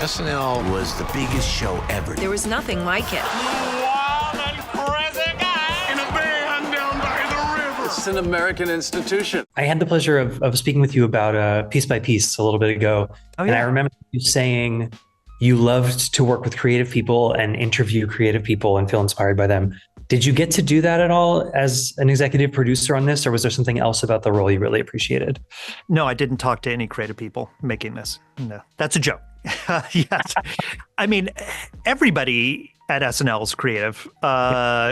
SNL was the biggest show ever. There was nothing like it. Wild and crazy guy in a van down by the river. It's an American institution. I had the pleasure of speaking with you about Piece by Piece a little bit ago. Oh, yeah. And I remember you saying you loved to work with creative people and interview creative people and feel inspired by them. Did you get to do that at all as an executive producer on this, or was there something else about the role you really appreciated? No, I didn't talk to any creative people making this. No, that's a joke. Yes. I mean, everybody at SNL is creative,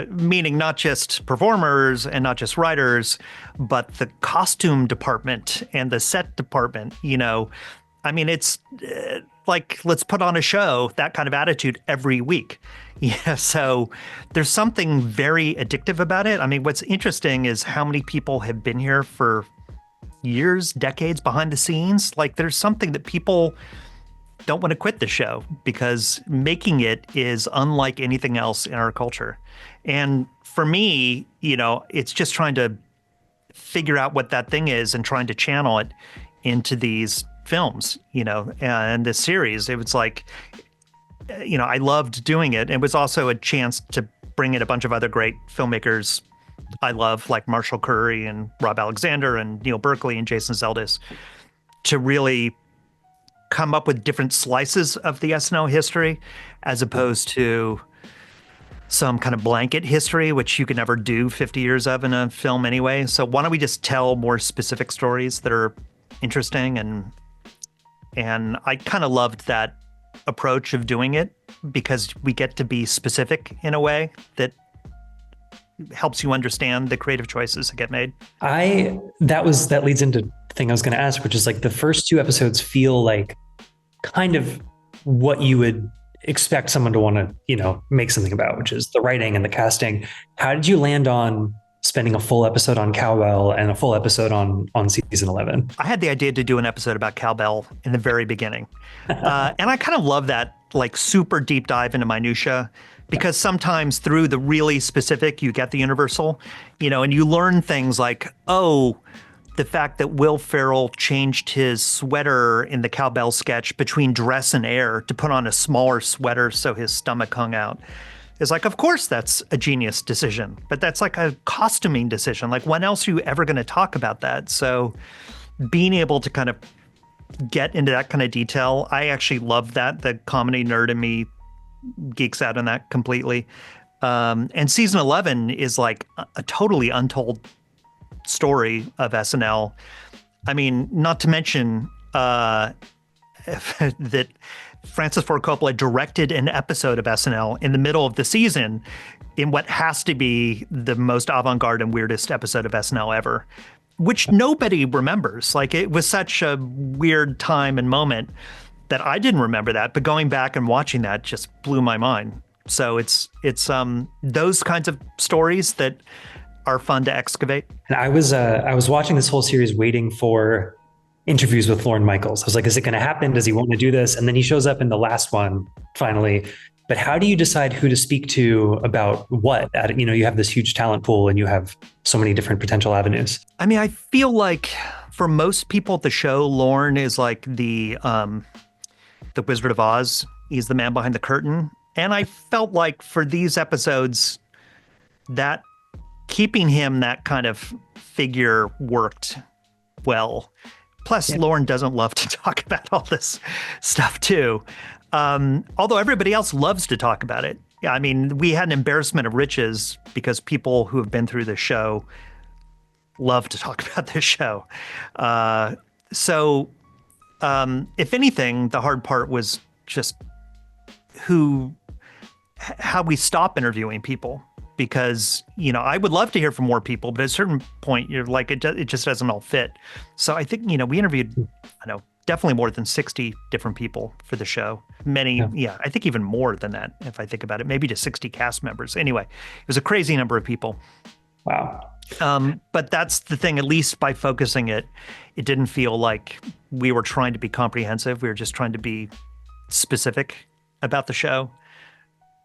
meaning not just performers and not just writers, but the costume department and the set department, you know. I mean, it's like, let's put on a show, that kind of attitude every week. Yeah, so there's something very addictive about it. I mean, what's interesting is how many people have been here for years, decades behind the scenes. Like, there's something that people don't want to quit the show because making it is unlike anything else in our culture. And for me, you know, it's just trying to figure out what that thing is and trying to channel it into these films, you know, and this series. It was like, you know, I loved doing it. It was also a chance to bring in a bunch of other great filmmakers I love, like Marshall Curry and Rob Alexander and Neil Berkeley and Jason Zeldas, to really come up with different slices of the SNL history as opposed to some kind of blanket history, which you can never do 50 years of in a film anyway. So why don't we just tell more specific stories that are interesting? And I kind of loved that approach of doing it because we get to be specific in a way that helps you understand the creative choices that get made. That leads into the thing I was going to ask, which is like the first two episodes feel like kind of what you would expect someone to want to, you know, make something about, which is the writing and the casting. How did you land on spending a full episode on Cowbell and a full episode on season 11? I had the idea to do an episode about Cowbell in the very beginning. And I kind of love that, like, super deep dive into minutia, because sometimes through the really specific, you get the universal, you know, and you learn things like, oh, the fact that Will Ferrell changed his sweater in the Cowbell sketch between dress and air to put on a smaller sweater so his stomach hung out. Is like, of course, that's a genius decision, but that's like a costuming decision. Like, when else are you ever going to talk about that? So being able to kind of get into that kind of detail, I actually love that. The comedy nerd in me geeks out on that completely. And season 11 is like a totally untold story of SNL. I mean, not to mention that Francis Ford Coppola directed an episode of SNL in the middle of the season in what has to be the most avant-garde and weirdest episode of SNL ever, which nobody remembers. Like, it was such a weird time and moment that I didn't remember that, but going back and watching that just blew my mind. So it's those kinds of stories that are fun to excavate. And I was watching this whole series waiting for interviews with Lorne Michaels. I was like, is it going to happen? Does he want to do this? And then he shows up in the last one finally. But how do you decide who to speak to about what? You know, you have this huge talent pool and you have so many different potential avenues. I mean, I feel like for most people at the show, Lorne is like the Wizard of Oz. He's the man behind the curtain. And I felt like for these episodes that keeping him that kind of figure worked well. Plus, yeah. Lorne doesn't love to talk about all this stuff too. Although everybody else loves to talk about it. Yeah, I mean, we had an embarrassment of riches because people who have been through the show love to talk about this show. So if anything, the hard part was just how we stop interviewing people. Because, you know, I would love to hear from more people, but at a certain point, you're like, it just doesn't all fit. So I think, you know, we interviewed, definitely more than 60 different people for the show. Many, yeah, I think even more than that, if I think about it, maybe to 60 cast members. Anyway, it was a crazy number of people. Wow. But that's the thing, at least by focusing it didn't feel like we were trying to be comprehensive. We were just trying to be specific about the show.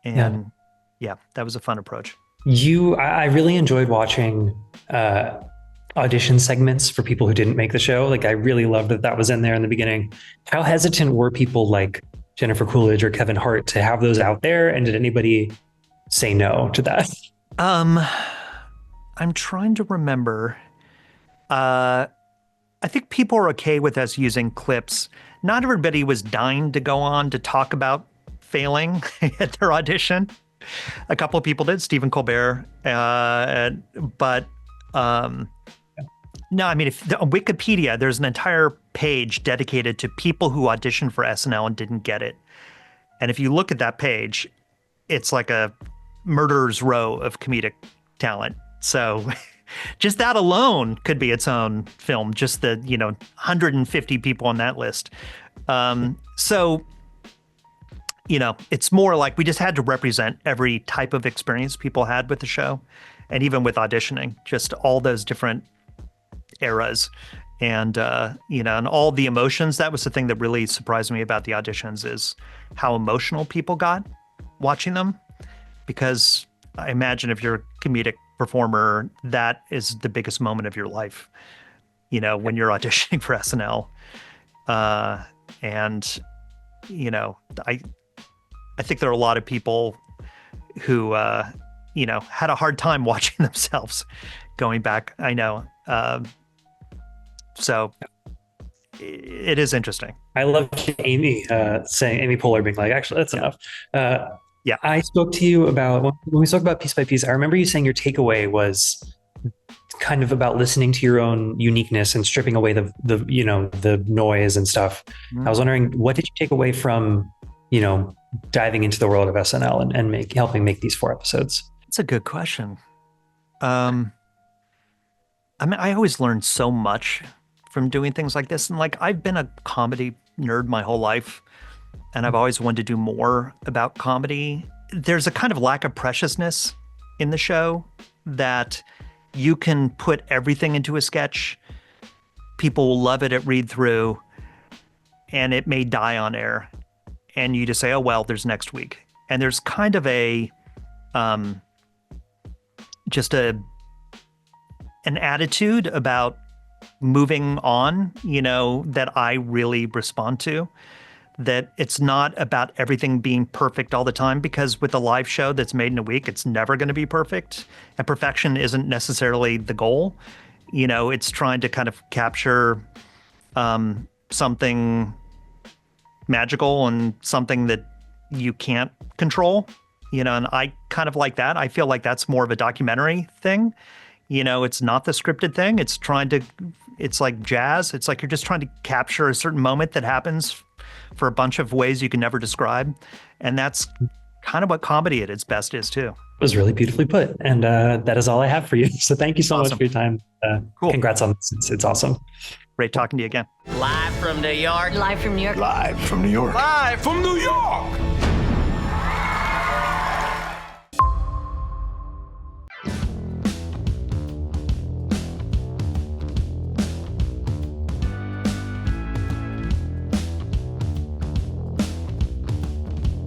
And yeah, that was a fun approach. I really enjoyed watching audition segments for people who didn't make the show. Like, I really loved that was in there in the beginning. How hesitant were people, like, Jennifer Coolidge or Kevin Hart to have those out there? And did anybody say no to that? I'm trying to remember. I think people are okay with us using clips. Not everybody was dying to go on to talk about failing at their audition. A couple of people did, Stephen Colbert, but no, I mean, on Wikipedia, there's an entire page dedicated to people who auditioned for SNL and didn't get it. And if you look at that page, it's like a murderer's row of comedic talent. So just that alone could be its own film, just the, 150 people on that list. So, it's more like we just had to represent every type of experience people had with the show. And even with auditioning, just all those different eras and, and all the emotions. That was the thing that really surprised me about the auditions is how emotional people got watching them. Because I imagine if you're a comedic performer, that is the biggest moment of your life, when you're auditioning for SNL. I think there are a lot of people who, had a hard time watching themselves going back. I know. So it is interesting. I love Amy saying, Amy Poehler being like, actually, that's enough. Yeah. I spoke to you about, when we spoke about Piece by Piece, I remember you saying your takeaway was kind of about listening to your own uniqueness and stripping away the noise and stuff. I was wondering, what did you take away from, diving into the world of SNL and helping make these 4 episodes? That's a good question. I always learn so much from doing things like this. And I've been a comedy nerd my whole life, and I've always wanted to do more about comedy. There's a kind of lack of preciousness in the show that you can put everything into a sketch. People will love it at read through, and it may die on air. And you just say, oh, well, there's next week. And there's kind of an attitude about moving on, that I really respond to, that it's not about everything being perfect all the time, because with a live show that's made in a week, it's never going to be perfect. And perfection isn't necessarily the goal. It's trying to kind of capture something magical and something that you can't control, and I kind of like that. I feel like that's more of a documentary thing. It's not the scripted thing. It's like jazz. It's like you're just trying to capture a certain moment that happens for a bunch of ways you can never describe. And that's kind of what comedy at its best is too. It was really beautifully put. And that is all I have for you. So thank you so much for your time. Cool. Congrats on this. It's awesome. Great talking to you again. Live from New York. Live from New York. Live from New York. Live from New York.